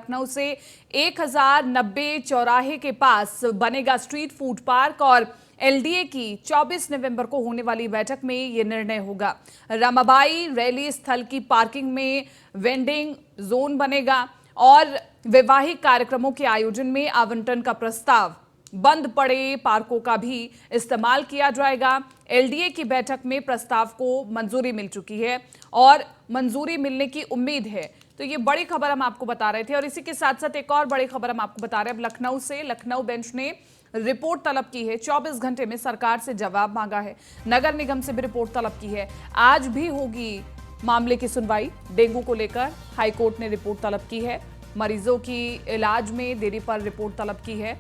लखनऊ से 1090 चौराहे के पास बनेगा स्ट्रीट फूड पार्क और एलडीए की 24 नवंबर को होने वाली बैठक में यह निर्णय होगा। रमाबाई रैली स्थल की पार्किंग में वेंडिंग जोन बनेगा और वैवाहिक कार्यक्रमों के आयोजन में आवंटन का प्रस्ताव, बंद पड़े पार्कों का भी इस्तेमाल किया जाएगा। एलडीए की बैठक में प्रस्ताव को मंजूरी मिल चुकी है और मंजूरी मिलने की उम्मीद है। तो ये बड़ी खबर हम आपको बता रहे थे और इसी के साथ साथ एक और बड़ी खबर हम आपको बता रहे हैं। अब लखनऊ से लखनऊ बेंच ने रिपोर्ट तलब की है। 24 घंटे में सरकार से जवाब मांगा है। नगर निगम से भी रिपोर्ट तलब की है। आज भी होगी मामले की सुनवाई। डेंगू को लेकर हाईकोर्ट ने रिपोर्ट तलब की है। मरीजों की इलाज में देरी पर रिपोर्ट तलब की है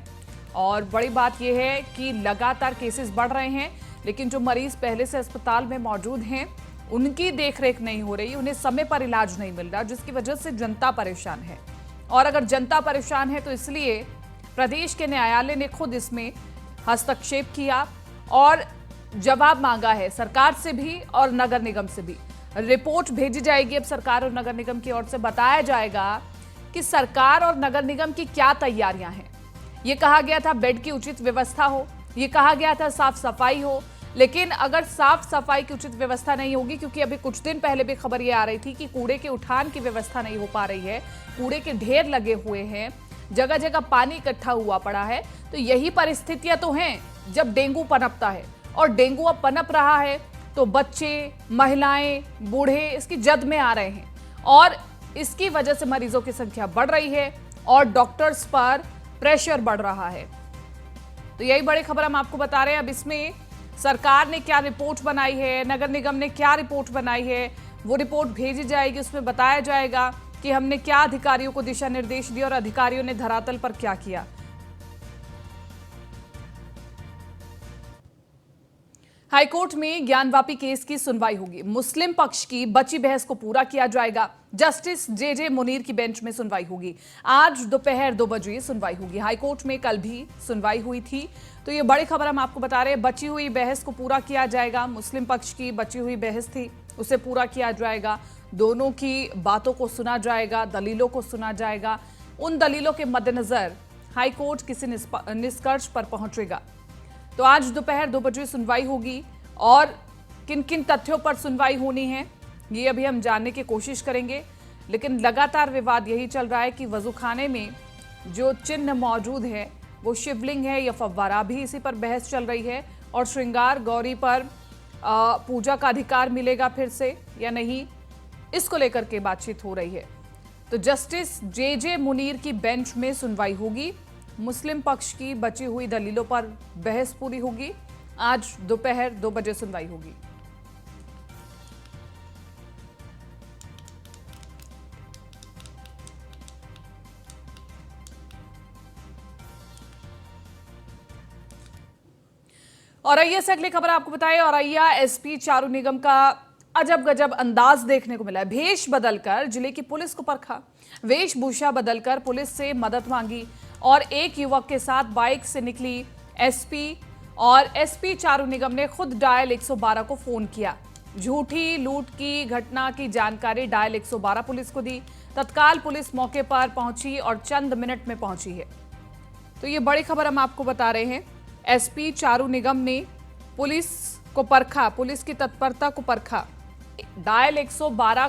और बड़ी बात यह है कि लगातार केसेस बढ़ रहे हैं, लेकिन जो मरीज पहले से अस्पताल में मौजूद हैं उनकी देखरेख नहीं हो रही, उन्हें समय पर इलाज नहीं मिल रहा, जिसकी वजह से जनता परेशान है। और अगर जनता परेशान है तो इसलिए प्रदेश के न्यायालय ने खुद इसमें हस्तक्षेप किया और जवाब मांगा है सरकार से भी और नगर निगम से भी। रिपोर्ट भेजी जाएगी अब सरकार और नगर निगम की ओर से। बताया जाएगा कि सरकार और नगर निगम की क्या तैयारियां हैं। ये कहा गया था बेड की उचित व्यवस्था हो, ये कहा गया था साफ सफाई हो, लेकिन अगर साफ सफाई की उचित व्यवस्था नहीं होगी, क्योंकि अभी कुछ दिन पहले भी खबर ये आ रही थी कि कूड़े के उठान की व्यवस्था नहीं हो पा रही है, कूड़े के ढेर लगे हुए हैं, जगह जगह पानी इकट्ठा हुआ पड़ा है। तो यही परिस्थितियां तो हैं जब डेंगू पनपता है और डेंगू अब पनप रहा है तो बच्चे, महिलाएं, बूढ़े इसकी जद में आ रहे हैं और इसकी वजह से मरीजों की संख्या बढ़ रही है और डॉक्टर्स पर प्रेशर बढ़ रहा है। तो यही बड़ी खबर हम आपको बता रहे हैं। अब इसमें सरकार ने क्या रिपोर्ट बनाई है, नगर निगम ने क्या रिपोर्ट बनाई है, वो रिपोर्ट भेजी जाएगी। उसमें बताया जाएगा कि हमने क्या अधिकारियों को दिशा निर्देश दिए और अधिकारियों ने धरातल पर क्या किया। हाईकोर्ट में ज्ञानवापी केस की सुनवाई होगी। मुस्लिम पक्ष की बची बहस को पूरा किया जाएगा। जस्टिस जे मुनीर की बेंच में सुनवाई होगी। आज दोपहर 2 बजे सुनवाई होगी। हाईकोर्ट में कल भी सुनवाई हुई थी। तो ये बड़ी खबर हम आपको बता रहे हैं। बची हुई बहस को पूरा किया जाएगा। मुस्लिम पक्ष की बची हुई बहस थी, उसे पूरा किया जाएगा। दोनों की बातों को सुना जाएगा, दलीलों को सुना जाएगा। उन दलीलों के मद्देनजर हाईकोर्ट किसी निष्कर्ष पर पहुंचेगा। तो आज दोपहर 2 बजे सुनवाई होगी और किन किन तथ्यों पर सुनवाई होनी है ये अभी हम जानने की कोशिश करेंगे। लेकिन लगातार विवाद यही चल रहा है कि वजूखाने में जो चिन्ह मौजूद है वो शिवलिंग है या फव्वारा, भी इसी पर बहस चल रही है। और श्रृंगार गौरी पर पूजा का अधिकार मिलेगा फिर से या नहीं, इसको लेकर के बातचीत हो रही है। तो जस्टिस जे मुनीर की बेंच में सुनवाई होगी। मुस्लिम पक्ष की बची हुई दलीलों पर बहस पूरी होगी। आज दोपहर 2 बजे सुनवाई होगी। औरैया से अगली खबर आपको बताएं। औरैया एसपी चारू निगम का अजब गजब अंदाज देखने को मिला है। भेष बदलकर जिले की पुलिस को परखा, वेशभूषा बदलकर पुलिस से मदद मांगी और एक युवक के साथ बाइक से निकली एसपी और एसपी चारू निगम ने खुद डायल 112 को फोन किया। झूठी लूट की घटना की जानकारी डायल 112 पुलिस को दी। तत्काल पुलिस मौके पर पहुंची और चंद मिनट में पहुंची है। तो ये बड़ी खबर हम आपको बता रहे हैं। एसपी चारू निगम ने पुलिस को परखा, पुलिस की तत्परता को परखा, डायल 112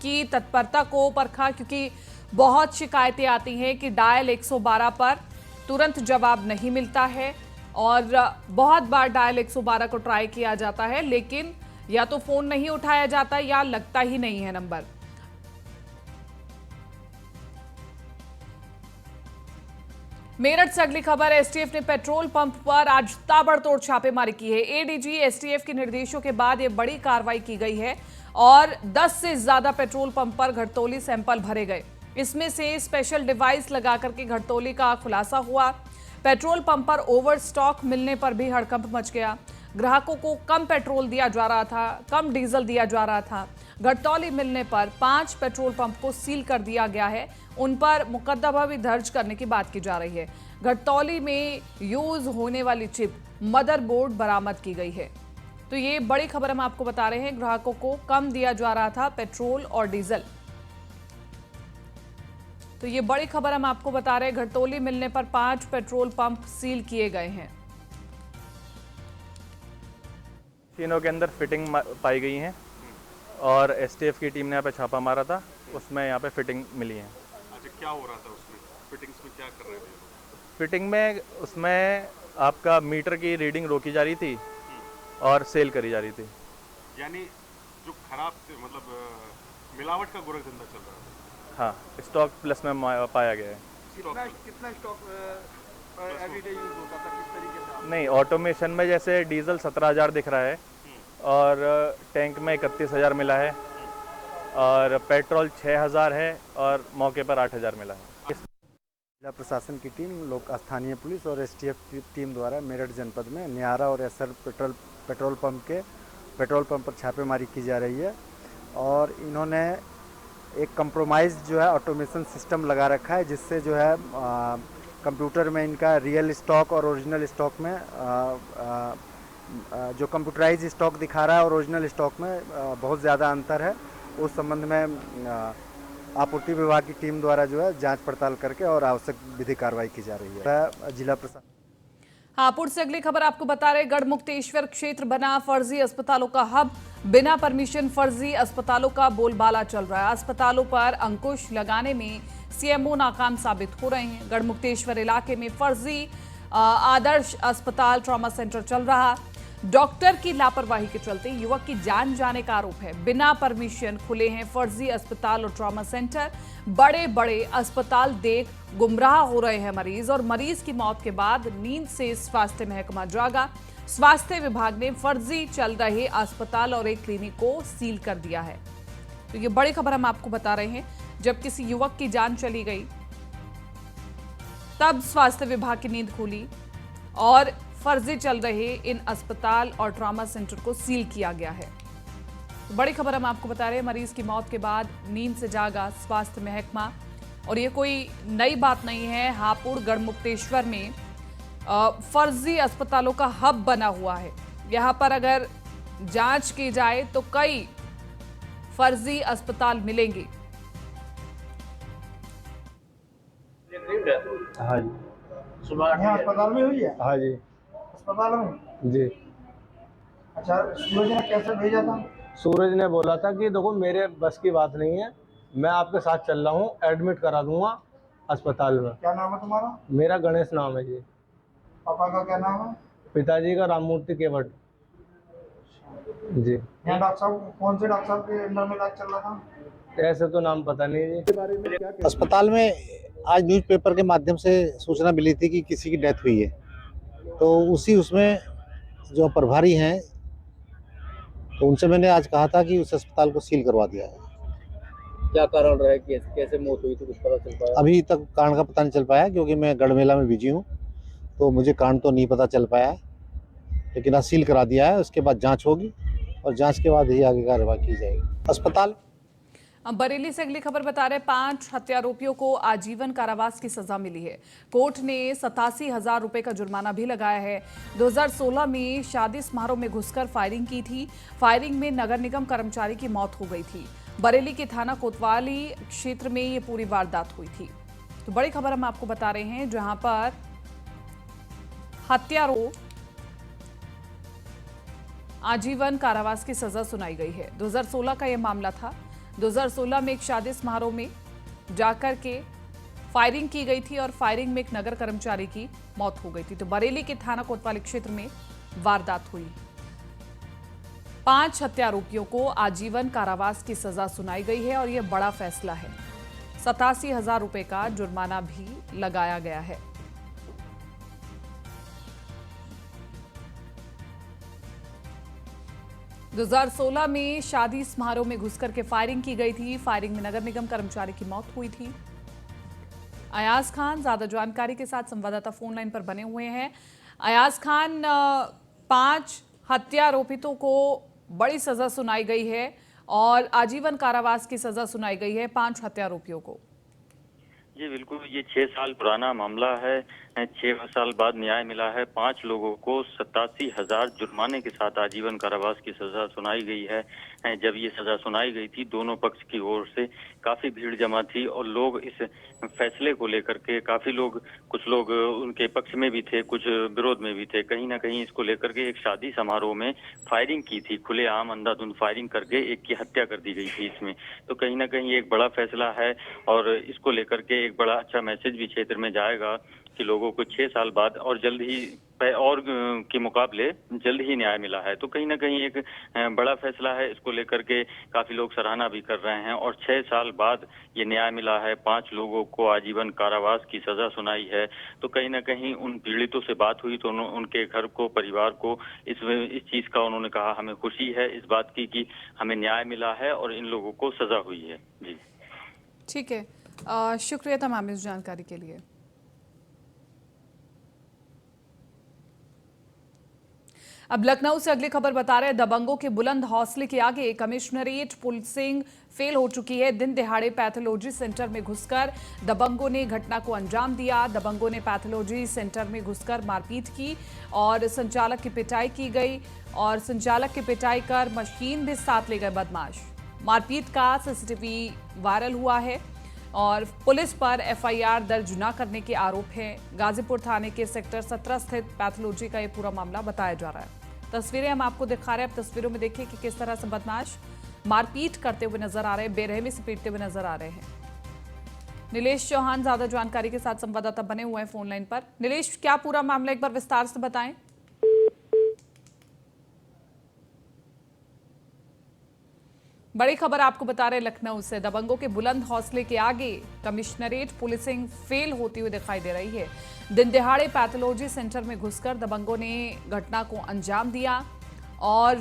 की तत्परता को परखा, क्योंकि बहुत शिकायतें आती हैं कि डायल 112 पर तुरंत जवाब नहीं मिलता है और बहुत बार डायल 112 को ट्राई किया जाता है, लेकिन या तो फोन नहीं उठाया जाता या लगता ही नहीं है नंबर। मेरठ से अगली खबर। एसटीएफ ने पेट्रोल पंप पर आज ताबड़तोड़ छापेमारी की है। एडीजी एसटीएफ के निर्देशों के बाद यह बड़ी कार्रवाई की गई है और 10 से ज्यादा पेट्रोल पंप पर घटतौली सैंपल भरे गए। इसमें से स्पेशल डिवाइस लगाकर के घटतौली का खुलासा हुआ। पेट्रोल पंप पर ओवर स्टॉक मिलने पर भी हड़कंप मच गया। ग्राहकों को कम पेट्रोल दिया जा रहा था, कम डीजल दिया जा रहा था। घटतौली मिलने पर 5 पेट्रोल पंप को सील कर दिया गया है। उन पर मुकदमा भी दर्ज करने की बात की जा रही है। घटतौली में यूज होने वाली चिप मदरबोर्ड बरामद की गई है। तो ये बड़ी खबर हम आपको बता रहे हैं। ग्राहकों को कम दिया जा रहा था पेट्रोल और डीजल। तो ये बड़ी खबर हम आपको बता रहे हैं। घटतौली मिलने पर 5 पेट्रोल पंप सील किए गए हैं। तीनों के अंदर फिटिंग पाई गई हैं और एसटीएफ की टीम ने यहाँ पे छापा मारा था, उसमें यहाँ पे फिटिंग मिली है। अच्छा, क्या हो रहा था उसमें? फिटिंग्स में क्या कर रहे थे? फिटिंग में उसमें आपका मीटर की रीडिंग रोकी जा रही थी और सेल करी जा रही थी। यानी जो खराब मतलब मिलावट का गोरख धंधा चल रहा था। हाँ, स्टॉक प्लस में पाया गया है। कितना स्टॉक एवरीडे यूज होता था, किस तरीके से? नहीं, ऑटोमेशन में जैसे डीजल 17,000 दिख रहा है और टैंक में 31,000 मिला है और पेट्रोल 6,000 है और मौके पर 8,000 मिला है। जिला प्रशासन की टीम, लोक स्थानीय पुलिस और एसटीएफ की टीम द्वारा मेरठ जनपद में नियारा और एसर पेट्रोल पंप पर छापेमारी की जा रही है और इन्होंने एक कंप्रोमाइज़ जो है ऑटोमेशन सिस्टम लगा रखा है, जिससे जो है कंप्यूटर में इनका रियल स्टॉक और ओरिजिनल स्टॉक में जो कंप्यूटराइज स्टॉक दिखा रहा है और ओरिजिनल स्टॉक में बहुत ज़्यादा अंतर है। उस संबंध में आपूर्ति विभाग की टीम द्वारा जो है जांच पड़ताल करके और आवश्यक विधिक कार्रवाई की जा रही है। जिला प्रशासन हापुड़ से अगली खबर आपको बता रहे, गढ़मुक्तेश्वर क्षेत्र बना फर्जी अस्पतालों का हब। बिना परमिशन फर्जी अस्पतालों का बोलबाला चल रहा है। अस्पतालों पर अंकुश लगाने में सीएमओ नाकाम साबित हो रहे हैं। गढ़मुक्तेश्वर इलाके में फर्जी आदर्श अस्पताल ट्रॉमा सेंटर चल रहा। डॉक्टर की लापरवाही के चलते युवक की जान जाने का आरोप है। बिना परमिशन खुले हैं फर्जी अस्पताल और ट्रॉमा सेंटर। बड़े बड़े अस्पताल देख गुमराह हो रहे हैं मरीज और मरीज की मौत के बाद नींद से स्वास्थ्य महकमा जागा। स्वास्थ्य विभाग ने फर्जी चल रहे अस्पताल और एक क्लिनिक को सील कर दिया है। तो ये बड़ी खबर हम आपको बता रहे हैं। जब किसी युवक की जान चली गई तब स्वास्थ्य विभाग की नींद खुली और फर्जी चल रहे इन अस्पताल और ट्रॉमा सेंटर को सील किया गया है। तो बड़ी खबर हम आपको बता रहे हैं, मरीज की मौत के बाद नींद से जागा स्वास्थ्य महकमा। और ये कोई नई बात नहीं है। हापुड़ गढ़मुक्तेश्वर में फर्जी अस्पतालों का हब बना हुआ है। यहाँ पर अगर जांच की जाए तो कई फर्जी अस्पताल मिलेंगे। हाँ जी, यहाँ अस्पताल में हुई है? हाँ जी, अस्पताल में जी। अच्छा, सूरज ने कैसे भेजा था? सूरज ने बोला था कि देखो मेरे बस की बात नहीं है, मैं आपके साथ चल रहा हूँ, एडमिट करा दूंगा अस्पताल में। क्या नाम है तुम्हारा? मेरा गणेश नाम है जी। पापा का क्या नाम है? पिताजी का राममूर्ति केवट जी। यहाँ डॉक्टर साहब, कौन से डॉक्टर साहब के अंदर में इलाज चल रहा था? ऐसे तो नाम पता नहीं जी। अस्पताल में आज न्यूज़पेपर के माध्यम से सूचना मिली थी कि किसी की डेथ हुई है, तो उसमें जो प्रभारी हैं तो उनसे मैंने आज कहा था कि उस अस्पताल को सील करवा दिया है। क्या कारण रहा है कि कैसे मौत हुई, तो कुछ पता चल पाया? अभी तक कारण का पता नहीं चल पाया, क्योंकि मैं गढ़ मेला में बिजी हूँ, तो मुझे कारण तो नहीं पता चल पाया है, लेकिन आज सील करा दिया है। उसके बाद जांच होगी और जांच के बाद ही आगे कार्रवाई की जाएगी। अस्पताल बरेली से अगली खबर बता रहे, 5 हत्यारोपियों को आजीवन कारावास की सजा मिली है। कोर्ट ने 87,000 रुपए का जुर्माना भी लगाया है। 2016 में शादी समारोह में घुसकर फायरिंग की थी। फायरिंग में नगर निगम कर्मचारी की मौत हो गई थी। बरेली के थाना कोतवाली क्षेत्र में ये पूरी वारदात हुई थी। तो बड़ी खबर हम आपको बता रहे हैं, जहां पर हत्यारों आजीवन कारावास की सजा सुनाई गई है। 2016 का यह मामला था। 2016 में एक शादी समारोह में जाकर के फायरिंग की गई थी और फायरिंग में एक नगर कर्मचारी की मौत हो गई थी। तो बरेली के थाना कोतवाली क्षेत्र में वारदात हुई। 5 हत्यारोपियों को आजीवन कारावास की सजा सुनाई गई है और यह बड़ा फैसला है। 87,000 रुपए का जुर्माना भी लगाया गया है। – 2016 में शादी समारोह में घुसकर के फायरिंग की गई थी। फायरिंग में नगर निगम कर्मचारी की मौत हुई थी। अयाज खान ज्यादा जानकारी के साथ संवाददाता फोन लाइन पर बने हुए हैं। अयाज खान, 5 हत्यारोपितों को बड़ी सजा सुनाई गई है और आजीवन कारावास की सजा सुनाई गई है 5 हत्यारोपियों को। जी बिल्कुल, ये 6 साल पुराना मामला है। 6 साल बाद न्याय मिला है। 5 लोगों को 87,000 जुर्माने के साथ आजीवन कारावास की सजा सुनाई गई है। जब ये सजा सुनाई गई थी, दोनों पक्ष की ओर से काफी भीड़ जमा थी और लोग इस फैसले को लेकर के काफी लोग, कुछ लोग उनके पक्ष में भी थे, कुछ विरोध में भी थे। कहीं ना कहीं इसको लेकर के एक शादी समारोह में फायरिंग की थी, खुलेआम अंधाधुंध फायरिंग करके एक की हत्या कर दी गई थी इसमें। तो कहीं ना कहीं एक बड़ा फैसला है और इसको लेकर के एक बड़ा अच्छा मैसेज भी क्षेत्र में जाएगा कि लोगों को 6 साल बाद और जल्द ही और के मुकाबले जल्द ही न्याय मिला है। तो कहीं ना कहीं एक बड़ा फैसला है। इसको लेकर के काफी लोग सराहना भी कर रहे हैं और 6 साल बाद ये न्याय मिला है। 5 लोगों को आजीवन कारावास की सजा सुनाई है। तो कहीं ना कहीं उन पीड़ितों से बात हुई तो उनके घर को, परिवार को इस चीज का उन्होंने कहा हमें खुशी है इस बात की कि हमें न्याय मिला है और इन लोगों को सजा हुई है। जी ठीक है, शुक्रिया तमाम इस जानकारी के लिए। अब लखनऊ से अगली खबर बता रहे हैं, दबंगों के बुलंद हौसले के आगे कमिश्नरेट पुलिसिंग फेल हो चुकी है। दिन दिहाड़े पैथोलॉजी सेंटर में घुसकर दबंगों ने घटना को अंजाम दिया। दबंगों ने पैथोलॉजी सेंटर में घुसकर मारपीट की और संचालक की पिटाई की गई और संचालक की पिटाई कर मशीन भी साथ ले गए बदमाश। मारपीट का सीसीटीवी वायरल हुआ है और पुलिस पर एफआईआर दर्ज न करने के आरोप हैं। गाजीपुर थाने के सेक्टर 17 स्थित पैथोलॉजी का ये पूरा मामला बताया जा रहा है। तस्वीरें हम आपको दिखा रहे हैं। अब तस्वीरों में देखिए कि किस तरह से बदमाश मारपीट करते हुए नजर आ रहे हैं, बेरहमी से पीटते हुए नजर आ रहे हैं। नीलेश चौहान ज्यादा जानकारी के साथ संवाददाता बने हुए हैं फोन लाइन पर। नीलेश, क्या पूरा मामला एक बार विस्तार से बताएं। बड़ी खबर आपको बता रहे लखनऊ से, दबंगों के बुलंद हौसले के आगे कमिश्नरेट पुलिसिंग फेल होती हुई दिखाई दे रही है। दिन दिहाड़े पैथोलॉजी सेंटर में घुसकर दबंगों ने घटना को अंजाम दिया और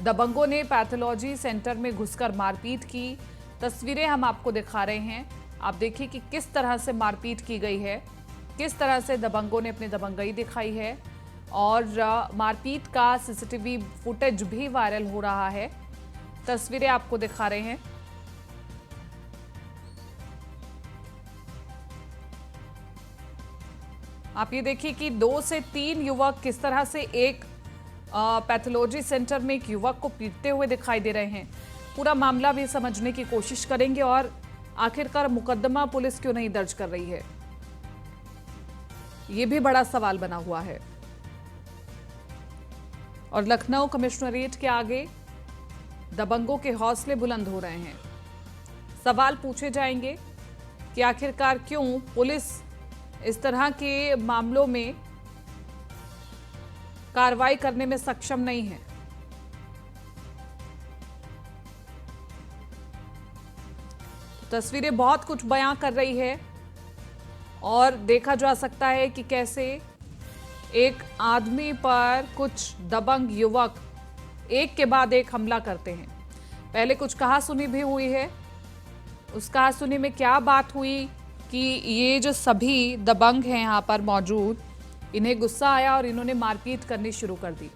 दबंगों ने पैथोलॉजी सेंटर में घुसकर मारपीट की। तस्वीरें हम आपको दिखा रहे हैं। आप देखिए कि किस तरह से मारपीट की गई है, किस तरह से दबंगों ने अपनी दबंगई दिखाई है और मारपीट का सीसीटीवी फुटेज भी वायरल हो रहा है। तस्वीरें आपको दिखा रहे हैं। आप ये देखिए कि 2 से 3 युवक किस तरह से एक पैथोलॉजी सेंटर में एक युवक को पीटते हुए दिखाई दे रहे हैं। पूरा मामला भी समझने की कोशिश करेंगे और आखिरकार मुकदमा पुलिस क्यों नहीं दर्ज कर रही है, ये भी बड़ा सवाल बना हुआ है। और लखनऊ कमिश्नरेट के आगे दबंगों के हौसले बुलंद हो रहे हैं। सवाल पूछे जाएंगे कि आखिरकार क्यों पुलिस इस तरह के मामलों में कार्रवाई करने में सक्षम नहीं है। तस्वीरें बहुत कुछ बयां कर रही है और देखा जा सकता है कि कैसे एक आदमी पर कुछ दबंग युवक एक के बाद एक हमला करते हैं। पहले कुछ कहासुनी भी हुई है। उस कहासुनी में क्या बात हुई कि ये जो सभी दबंग हैं यहाँ पर मौजूद, इन्हें गुस्सा आया और इन्होंने मारपीट करनी शुरू कर दी।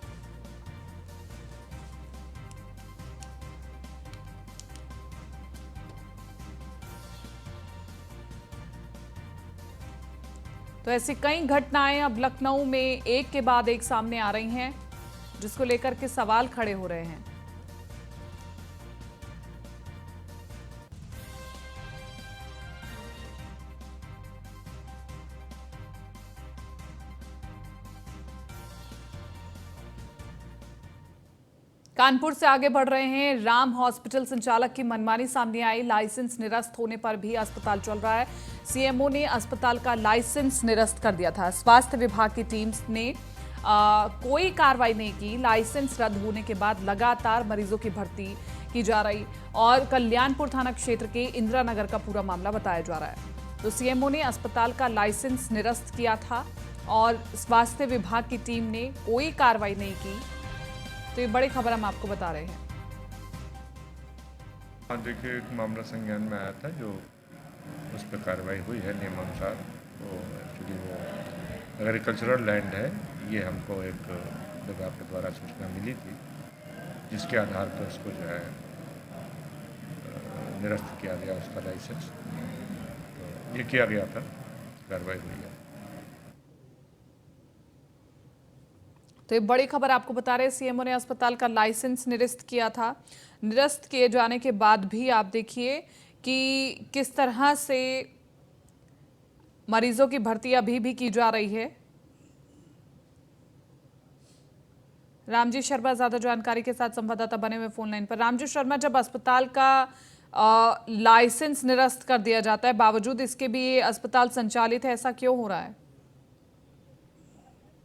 तो ऐसी कई घटनाएं अब लखनऊ में एक के बाद एक सामने आ रही हैं, जिसको लेकर के सवाल खड़े हो रहे हैं। कानपुर से आगे बढ़ रहे हैं। राम हॉस्पिटल संचालक की मनमानी सामने आई। लाइसेंस निरस्त होने पर भी अस्पताल चल रहा है। सीएमओ ने अस्पताल का लाइसेंस निरस्त कर दिया था। स्वास्थ्य विभाग की टीम ने कोई कार्रवाई नहीं की। लाइसेंस रद्द होने के बाद लगातार मरीजों की भर्ती की जा रही और कल्याणपुर थाना क्षेत्र के इंदिरा नगर का पूरा मामला बताया जा रहा है। तो सीएमओ ने अस्पताल का लाइसेंस निरस्त किया था और स्वास्थ्य विभाग की टीम ने कोई कार्रवाई नहीं की। तो ये बड़ी खबर हम आपको बता रहे हैं। हाँ, देखिए एक मामला संज्ञान में आया था जो उस पर कार्रवाई हुई है नियमानुसार। तो एक्चुअली वो एग्रीकल्चरल लैंड है, ये हमको एक जगह के द्वारा सूचना मिली थी, जिसके आधार पर उसको जो है निरस्त किया गया उसका लाइसेंस। तो ये किया गया था, कार्रवाई हुई है। तो ये बड़ी खबर आपको बता रहे हैं। सीएमओ ने अस्पताल का लाइसेंस निरस्त किया था। निरस्त किए जाने के बाद भी आप देखिए कि किस तरह से मरीजों की भर्ती अभी भी की जा रही है। रामजी शर्मा ज्यादा जानकारी के साथ संवाददाता बने हुए फोन लाइन पर। रामजी शर्मा, जब अस्पताल का लाइसेंस निरस्त कर दिया जाता है, बावजूद इसके भी ये अस्पताल संचालित है, ऐसा क्यों हो रहा है?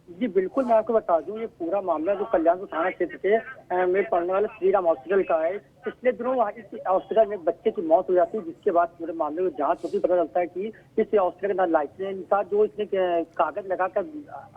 जी बिल्कुल, मैं आपको बता दूं, ये पूरा मामला जो कल्याणपुर थाना क्षेत्र के में पड़ने वाले श्री राम हॉस्पिटल का है। पिछले दिनों वहाँ इस हॉस्पिटल में एक बच्चे की मौत हो जाती है, जिसके बाद पूरे मामले में जांच होती, पता चलता है कि इस हॉस्पिटल का लाइसेंस था, जो इसने कागज लगाकर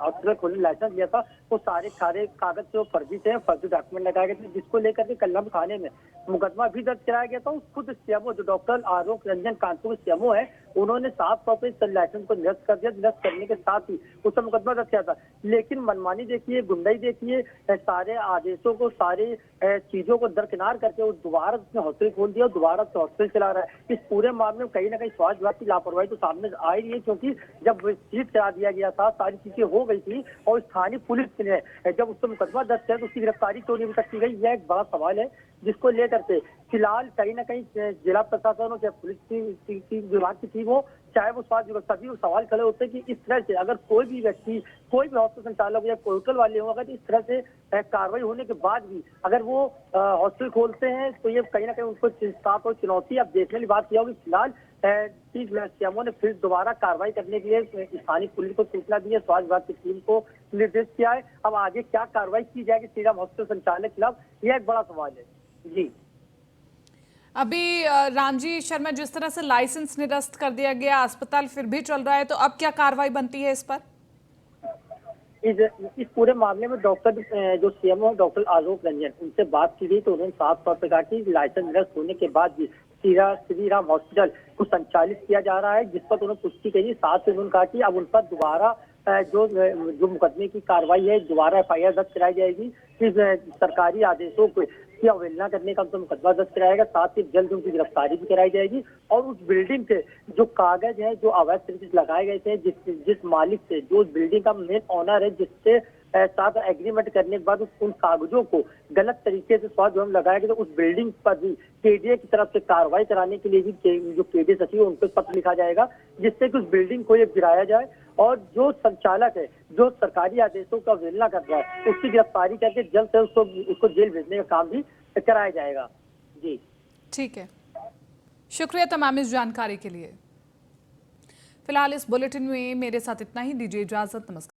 हॉस्पिटल खोलने लाइसेंस लिया था, वो सारे कागज जो फर्जी थे, फर्जी डॉक्यूमेंट लगाए गए थे, जिसको लेकर के कल्याणपुर थाने में मुकदमा भी दर्ज कराया गया था। खुद सीएमओ जो डॉक्टर आलोक रंजन कानपुर सीएमओ है, उन्होंने साफ तौर पर इस लाइसेंस को निरस्त कर दिया। निरस्त करने के साथ ही उस पर मुकदमा दर्ज किया था, लेकिन मनमानी देखिए, गुंडाई देखिए, सारे आदेशों को, सारे चीजों को दरकिनार करके वो दोबारा उसने हॉस्पिटल खोल दिया और दोबारा से हॉस्पिटल चला रहा है। इस पूरे मामले में कहीं ना कहीं स्वास्थ्य विभाग की लापरवाही तो सामने आ ही रही है, क्योंकि जब सीट करा दिया गया था, सारी चीजें हो गई थी और स्थानीय पुलिस ने जब उस पर मुकदमा दर्ज किया तो उसकी गिरफ्तारी क्यों नहीं अभी तक की गई, यह एक बड़ा सवाल है, जिसको लेकर के फिलहाल कहीं ना कहीं जिला प्रशासन हो, चाहे पुलिस की विभाग की टीम हो, चाहे वो स्वास्थ्य विभाग, सभी सवाल खड़े होते हैं कि इस तरह से अगर कोई भी व्यक्ति, कोई भी हॉस्पिटल संचालक या पोर्टल वाले हो, अगर इस तरह से कार्रवाई होने के बाद भी अगर वो हॉस्पिटल खोलते हैं, तो ये कहीं ना कहीं उनको साफ और चुनौती अब देखने वाली बात यह होगी। फिलहाल सीएमओ ने फिर दोबारा कार्रवाई करने के लिए स्थानीय पुलिस को सूचना दी है, स्वास्थ्य विभाग की टीम को निर्देश किया है। अब आगे क्या कार्रवाई की जाएगी श्री राम हॉस्पिटल संचालक के खिलाफ, यह एक बड़ा सवाल है। जी अभी रामजी शर्मा, जिस तरह से लाइसेंस निरस्त कर दिया गया, अस्पताल फिर भी चल रहा है, तो अब क्या कार्रवाई बनती है इस पर? इस पूरे मामले में डॉक्टर जो सीएमओ डॉक्टर आलोक रंजन, उनसे बात की गई तो उन्होंने साफ तौर पर कहा कि लाइसेंस निरस्त होने के बाद भी श्री राम हॉस्पिटल को संचालित किया जा रहा है, जिस पर उन्होंने पुष्टि करी। साथ ही उन्होंने कहा कि अब उन पर दोबारा जो मुकदमे की कार्रवाई है, दोबारा FIR दर्ज कराई जाएगी। इस सरकारी आदेशों को की अवहेलना करने का उनको मुकदमा दर्ज कराएगा, साथ ही जल्द उनकी गिरफ्तारी भी कराई जाएगी। और उस बिल्डिंग के जो कागज है, जो अवैध तरीके से लगाए गए थे, जिस मालिक से, जो उस बिल्डिंग का मेन ऑनर है, जिससे साथ एग्रीमेंट करने के बाद उन कागजों को गलत तरीके से स्वास्थ्य विभाग लगाया गया, तो उस बिल्डिंग पर भी KDA की तरफ से कार्रवाई कराने के लिए भी जो KDA सचिव है, उन पर पत्र लिखा जाएगा, जिससे कि उस बिल्डिंग को ये गिराया जाए और जो संचालक है, जो सरकारी आदेशों का अवहेलना कर रहा है, उसकी गिरफ्तारी करके जल्द से उसको जेल भेजने का काम भी कराया जाएगा। जी ठीक है, शुक्रिया तमाम इस जानकारी के लिए। फिलहाल इस बुलेटिन में मेरे साथ इतना ही, दीजिए इजाजत, नमस्कार।